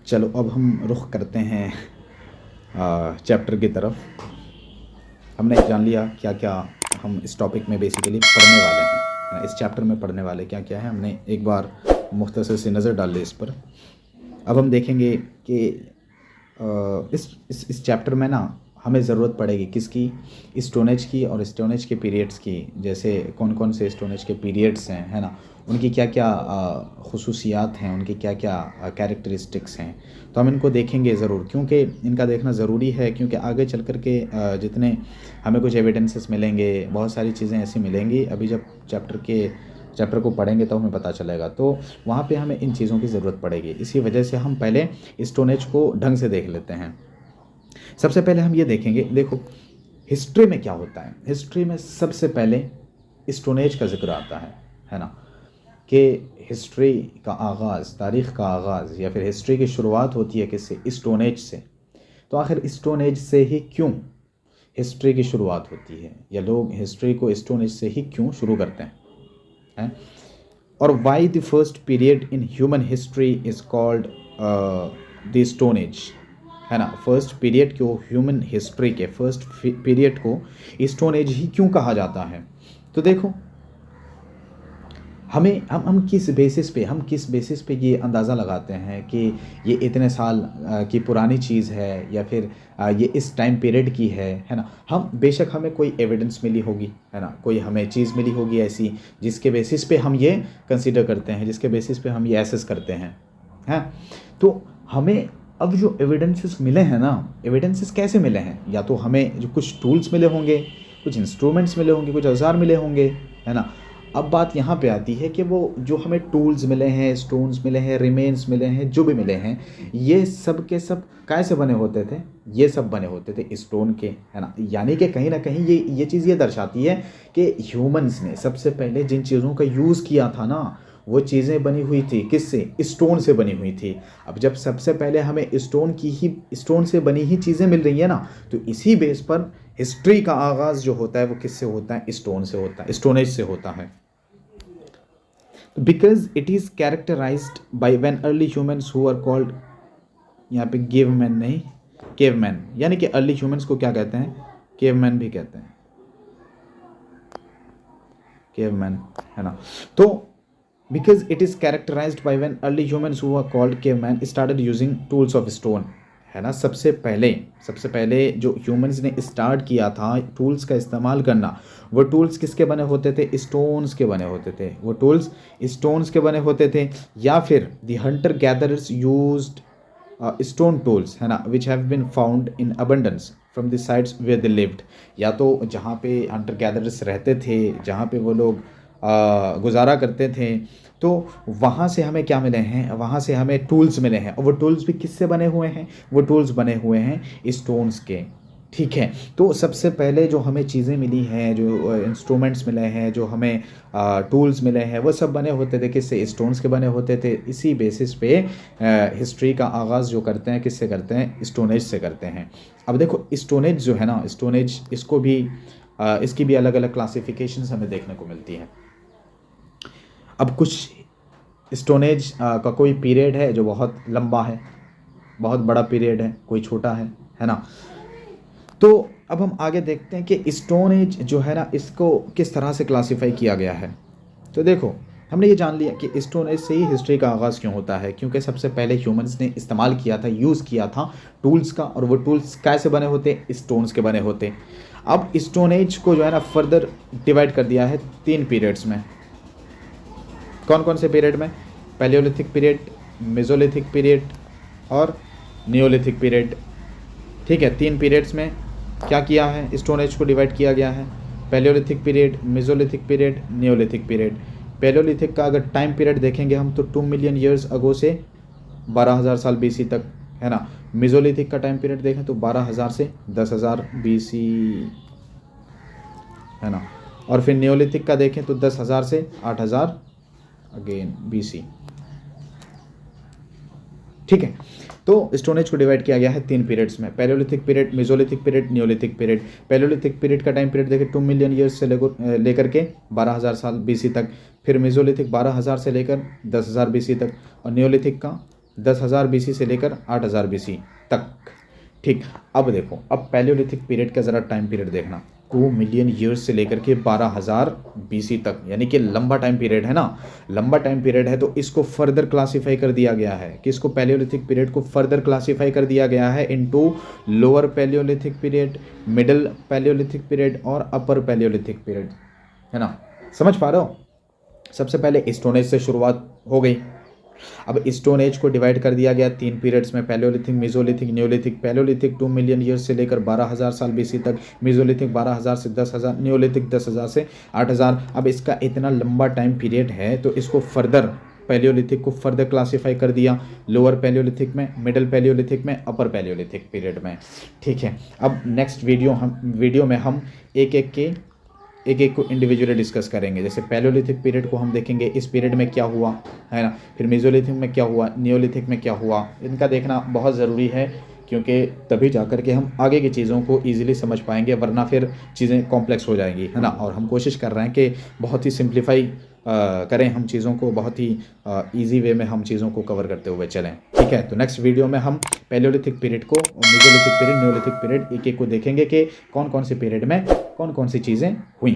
चलो अब हम रुख करते हैं चैप्टर की तरफ। हमने जान लिया क्या क्या हम इस टॉपिक में बेसिकली पढ़ने वाले हैं, इस चैप्टर में पढ़ने वाले क्या क्या है। हमने एक बार मुख्तसर से नज़र डाल ली इस पर। अब हम देखेंगे कि इस चैप्टर में ना हमें ज़रूरत पड़ेगी किसकी, स्टोन एज की और स्टोन एज के पीरियड्स की। जैसे कौन कौन से स्टोन एज के पीरियड्स हैं, है ना, उनकी क्या क्या खुसूसियात हैं, उनकी क्या क्या कैरेक्टरिस्टिक्स हैं। तो हम इनको देखेंगे ज़रूर, क्योंकि इनका देखना ज़रूरी है, क्योंकि आगे चल कर के जितने हमें कुछ एविडेंसेस मिलेंगे, बहुत सारी चीज़ें ऐसी मिलेंगी। अभी जब चैप्टर को पढ़ेंगे तो हमें पता चलेगा, तो वहाँ पे हमें इन चीज़ों की ज़रूरत पड़ेगी। इसी वजह से हम पहले स्टोन एज को ढंग से देख लेते हैं। सबसे पहले हम ये देखेंगे, देखो हिस्ट्री में क्या होता है। हिस्ट्री में सबसे पहले स्टोन एज का जिक्र आता है ना, कि हिस्ट्री का आगाज़, तारीख़ का आगाज़ या फिर हिस्ट्री की शुरुआत होती है किससे, स्टोन एज से। तो आखिर स्टोन एज से ही क्यों हिस्ट्री की शुरुआत होती है, या लोग हिस्ट्री को स्टोन एज से ही क्यों शुरू करते हैं? और why the first period in human history is called the stone age, है ना। फर्स्ट पीरियड को, ह्यूमन हिस्ट्री के फर्स्ट पीरियड को स्टोन एज ही क्यों कहा जाता है? तो देखो हम किस बेसिस पे ये अंदाज़ा लगाते हैं कि ये इतने साल की पुरानी चीज़ है, या फिर ये इस टाइम पीरियड की है ना। हम बेशक हमें कोई एविडेंस मिली होगी, है ना, कोई हमें चीज़ मिली होगी ऐसी जिसके बेसिस पे हम ये कंसीडर करते हैं, जिसके बेसिस पे हम ये एसेस करते हैं। तो हमें अब जो एविडेंसेस मिले हैं ना, एविडेंसेस कैसे मिले हैं? या तो हमें जो कुछ टूल्स मिले होंगे, कुछ इंस्ट्रूमेंट्स मिले होंगे, कुछ औजार मिले होंगे, है ना। अब बात यहाँ पे आती है कि वो जो हमें टूल्स मिले हैं, स्टोन्स मिले हैं, रिमेन्स मिले हैं, जो भी मिले हैं, ये सब के सब कैसे बने होते थे? ये सब बने होते थे स्टोन के, है ना। यानी कि कहीं ना कहीं ये चीज़ ये दर्शाती है कि ह्यूमंस ने सबसे पहले जिन चीज़ों का यूज़ किया था ना, वो चीज़ें बनी हुई थी किससे? स्टोन से बनी हुई थी। अब जब सबसे पहले हमें स्टोन से बनी ही चीज़ें मिल रही है ना, तो इसी बेस पर हिस्ट्री का आगाज़ जो होता है वो किससे होता है? स्टोन से होता है, स्टोन एज से होता है। Because it is characterized by when early humans who are called, यहाँ पे गिवमैन नहीं, केवमैन, यानी कि अर्ली ह्यूमंस को क्या कहते हैं? केवमैन भी कहते हैं, केवमैन, है ना। तो because it is characterized by when early humans who are called cavemen started using tools of stone, है ना। सबसे पहले जो ह्यूमंस ने स्टार्ट किया था टूल्स का इस्तेमाल करना, वो टूल्स किसके बने होते थे? स्टोन्स के बने होते थे। वो टूल्स स्टोन्स के बने होते थे, या फिर the hunter gatherers used stone tools, है ना, which have been found in abundance from the sites where they lived. या तो जहाँ पे हंटर गैदरर्स रहते थे, जहाँ पे वो लोग गुजारा करते थे, तो वहाँ से हमें क्या मिले हैं? वहाँ से हमें टूल्स मिले हैं। और वो टूल्स भी किससे बने हुए हैं? वो टूल्स बने हुए हैं स्टोन्स के, ठीक है। तो सबसे पहले जो हमें चीज़ें मिली हैं, जो इंस्ट्रूमेंट्स मिले हैं, जो हमें टूल्स मिले हैं, वो सब बने होते थे किससे? स्टोन्स के बने होते थे। इसी बेसिस पे हिस्ट्री का आगाज़ जो करते हैं किससे करते हैं? स्टोन एज से करते हैं। अब देखो स्टोन एज जो है ना, स्टोन एज इसकी भी अलग अलग क्लासिफिकेशंस हमें देखने को मिलती हैं। अब कुछ स्टोन एज का कोई पीरियड है जो बहुत लंबा है, बहुत बड़ा पीरियड है, कोई छोटा है ना। तो अब हम आगे देखते हैं कि स्टोन एज जो है ना, इसको किस तरह से क्लासिफाई किया गया है। तो देखो हमने ये जान लिया कि स्टोन एज से ही हिस्ट्री का आगाज़ क्यों होता है, क्योंकि सबसे पहले ह्यूमंस ने इस्तेमाल किया था, यूज़ किया था टूल्स का, और वो टूल्स कैसे बने होते? स्टोन्स के बने होते। अब स्टोन एज को जो है ना फर्दर डिवाइड कर दिया है 3 पीरियड्स में। कौन कौन से पीरियड में? पैलियोलिथिक पीरियड, मेसोलिथिक पीरियड और नियोलिथिक पीरियड, ठीक है। 3 पीरियड्स में क्या किया है? स्टोन एज को डिवाइड किया गया है। Palaeolithic period, Mesolithic period, Neolithic period. Palaeolithic का अगर टाइम पीरियड देखेंगे हम तो 2 मिलियन ईयर्स अगो से 12,000 साल बीसी तक, है ना। मेसोलिथिक का टाइम पीरियड देखें तो 12,000 से 10,000 बीसी, है ना। और फिर नियोलिथिक का देखें तो 10,000 से 8,000 अगेन बीसी, ठीक है। तो स्टोन एज को डिवाइड किया गया है 3 पीरियड्स में, Palaeolithic period, Mesolithic period, Neolithic period. Palaeolithic period का टाइम पीरियड देखें 2 मिलियन ईयर्स से लेकर के 12,000 साल बीसी तक। फिर मेसोलिथिक 12,000 से लेकर 10,000 बीसी तक। और नियोलिथिक का 10,000 BC से लेकर 8,000 BC तक। ठीक, अब देखो, अब पैलियोलिथिक पीरियड का ज़रा टाइम पीरियड देखना, 2 मिलियन ईयर्स से लेकर के 12,000 BC तक, यानी कि लंबा टाइम पीरियड है ना, लंबा टाइम पीरियड है। तो इसको फर्दर क्लासीफाई कर दिया गया है कि इसको पैलियोलिथिक पीरियड को फर्दर क्लासीफाई कर दिया गया है into lower Palaeolithic period, middle Palaeolithic period और अपर पैलियोलिथिक पीरियड, है ना। समझ पा रहे हो? सबसे पहले स्टोन एज से शुरुआत हो गई। अब स्टोन एज को डिवाइड कर दिया गया 3 पीरियड्स में, Palaeolithic, Mesolithic, Neolithic. Palaeolithic 2 million years से लेकर 12,000 साल BC तक, मेसोलिथिक 12,000 से 10,000, नियोलिथिक 10,000 से 8,000। अब इसका इतना लंबा टाइम पीरियड है तो इसको फर्दर, पैलियोलिथिक को फर्दर क्लासीफाई कर दिया लोअर पैलियोलिथिक में, मिडिल पैलियोलिथिक में, अपर पैलियोलिथिक पीरियड में। ठीक है, अब नेक्स्ट वीडियो में हम एक एक को इंडिविजुअली डिस्कस करेंगे। जैसे पैलियोलिथिक पीरियड को हम देखेंगे, इस पीरियड में क्या हुआ, है ना, फिर मेसोलिथिक में क्या हुआ, नियोलिथिक में क्या हुआ। इनका देखना बहुत ज़रूरी है, क्योंकि तभी जाकर के हम आगे की चीज़ों को ईजिली समझ पाएंगे, वरना फिर चीज़ें कॉम्प्लेक्स हो जाएंगी, है ना। और हम कोशिश कर रहे हैं कि बहुत ही सिंप्लीफाई करें हम चीज़ों को, बहुत ही ईजी वे में हम चीज़ों को कवर करते हुए चलें। ठीक है, तो नेक्स्ट वीडियो में हम पैलियोलिथिक पीरियड को, मेसोलिथिक पीरियड, नियोलिथिक पीरियड एक एक को देखेंगे कि कौन कौन से पीरियड में कौन कौन सी चीज़ें हुई।